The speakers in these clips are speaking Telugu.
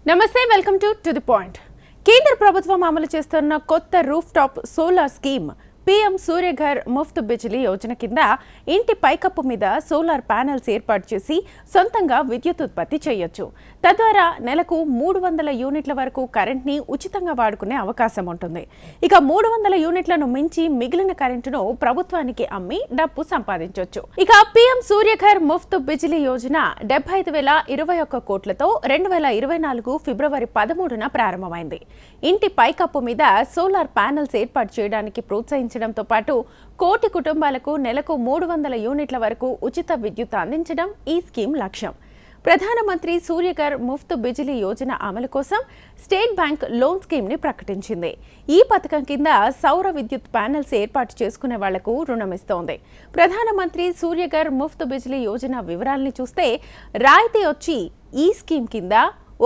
నమస్తే వెల్కమ్ టు ది పాయింట్. కేంద్ర ప్రభుత్వం అమలు చేస్తున్న కొత్త roof top solar scheme PM Suryaghar Muft Bijli Yojana కింద ఇంటి పైకప్పు మీద సోలార్ ప్యానెల్స్ ఏర్పాటు చేసి సొంతంగా విద్యుత్ ఉత్పత్తి చేయొచ్చు. తద్వారా నెలకు 300 యూనిట్ల వరకు కరెంట్ని ఉచితంగా వాడుకునే అవకాశం ఉంటుంది. ఇక 300 యూనిట్లను మించి మిగిలిన కరెంటును ప్రభుత్వానికి అమ్మి డబ్బు సంపాదించవచ్చు. ఇక పీఎం సూర్యఘర్ ముఫ్త్ బిజిలీ యోజన 75,021 కోట్లతో 2024 ఫిబ్రవరి 13న ప్రారంభమైంది. ఇంటి పైకప్పు మీద సోలార్ ప్యానెల్స్ ఏర్పాటు చేయడానికి ప్రోత్సహించడంతో పాటు కోటి కుటుంబాలకు నెలకు 300 యూనిట్ల వరకు ఉచిత విద్యుత్ అందించడం ఈ స్కీమ్ లక్ష్యం. ప్రధానమంత్రి సూర్యఘర్ ముఫ్త్ బిజిలీ యోజన అమలు కోసం స్టేట్ బ్యాంక్ లోన్ స్కీమ్ని ప్రకటించింది. ఈ పథకం కింద సౌర విద్యుత్ ప్యానెల్స్ ఏర్పాటు చేసుకునే వాళ్లకు రుణమిస్తోంది. ప్రధానమంత్రి సూర్యఘర్ ముఫ్త్ బిజిలీ యోజన వివరాల్ని చూస్తే రాయితీ వచ్చి ఈ స్కీమ్ కింద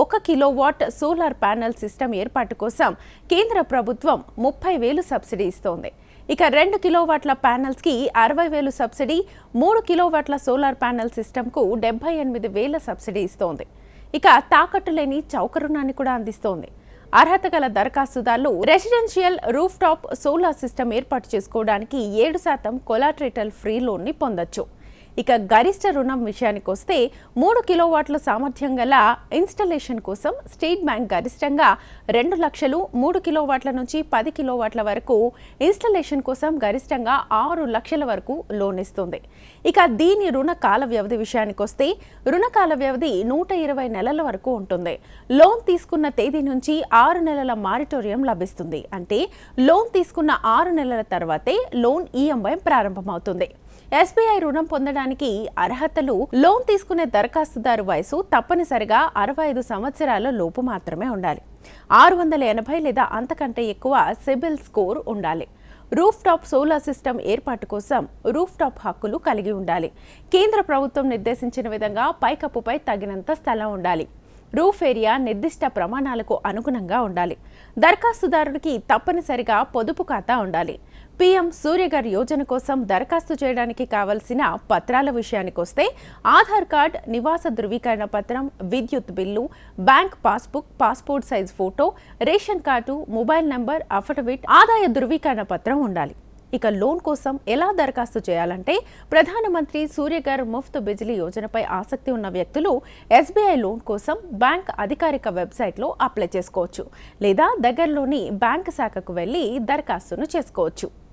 1 కిలోవాట్ సోలార్ ప్యానెల్ సిస్టమ్ ఏర్పాటు కోసం కేంద్ర ప్రభుత్వం 30,000 సబ్సిడీ ఇస్తోంది. ఇక 2 కిలోవాట్ల ప్యానెల్స్కి 60,000 సబ్సిడీ, 3 కిలోవాట్ల సోలార్ ప్యానెల్ సిస్టమ్కు 78,000 సబ్సిడీ ఇస్తోంది. ఇక తాకట్టు లేని చౌక రుణాన్ని కూడా అందిస్తోంది. అర్హత గల దరఖాస్తుదారులు residential roof top solar system ఏర్పాటు చేసుకోవడానికి 7% కొలాటరల్ ఫ్రీ లోన్ని పొందొచ్చు. ఇక గరిష్ట రుణం విషయానికి వస్తే 3 కిలోవాట్ల సామర్థ్యం గల ఇన్స్టలేషన్ కోసం స్టేట్ బ్యాంక్ గరిష్టంగా 2 లక్షలు, 3 కిలోవాట్ల నుంచి 10 కిలోవాట్ల వరకు ఇన్స్టలేషన్ కోసం గరిష్టంగా 6 లక్షల వరకు లోన్ ఇస్తుంది. ఇక దీని రుణ కాల వ్యవధి విషయానికి వస్తే రుణకాల వ్యవధి 120 నెలల వరకు ఉంటుంది. లోన్ తీసుకున్న తేదీ నుంచి 6 నెలల మారిటోరియం లభిస్తుంది. అంటే లోన్ తీసుకున్న 6 నెలల తర్వాతే లోన్ ఈఎంఐ ప్రారంభమవుతుంది. ఎస్బీఐ రుణం పొందడానికి అర్హతలు లోన్ తీసుకునే దరఖాస్తుదారు వయసు తప్పనిసరిగా 65 సంవత్సరాల లోపు మాత్రమే ఉండాలి. 680 లేదా అంతకంటే ఎక్కువ సిబిల్ స్కోర్ ఉండాలి. రూఫ్ టాప్ సోలార్ సిస్టమ్ ఏర్పాటు కోసం రూఫ్ టాప్ హక్కులు కలిగి ఉండాలి. కేంద్ర ప్రభుత్వం నిర్దేశించిన విధంగా పైకప్పుపై తగినంత స్థలం ఉండాలి. రూఫ్ ఏరియా నిర్దిష్ట ప్రమాణాలకు అనుగుణంగా ఉండాలి. దరఖాస్తుదారుడికి తప్పనిసరిగా పొదుపు ఖాతా ఉండాలి. పీఎం సూర్యఘర్ యోజన కోసం దరఖాస్తు చేయడానికి కావలసిన పత్రాల విషయానికి వస్తే ఆధార్ కార్డ్, నివాస ధృవీకరణ పత్రం, విద్యుత్ bill, bank passbook, passport size photo, ration card, mobile number, affidavit, ఆదాయ ధృవీకరణ పత్రం ఉండాలి. ఇక లోన్ కోసం ఎలా దరఖాస్తు చేయాలంటే ప్రధానమంత్రి సూర్యఘర్ ముఫ్త్ బిజిలీ యోజనపై ఆసక్తి ఉన్న వ్యక్తులు ఎస్బీఐ లోన్ కోసం బ్యాంక్ అధికారిక వెబ్సైట్లో అప్లై చేసుకోవచ్చు లేదా దగ్గరలోని బ్యాంక్ శాఖకు వెళ్లి దరఖాస్తును చేసుకోవచ్చు.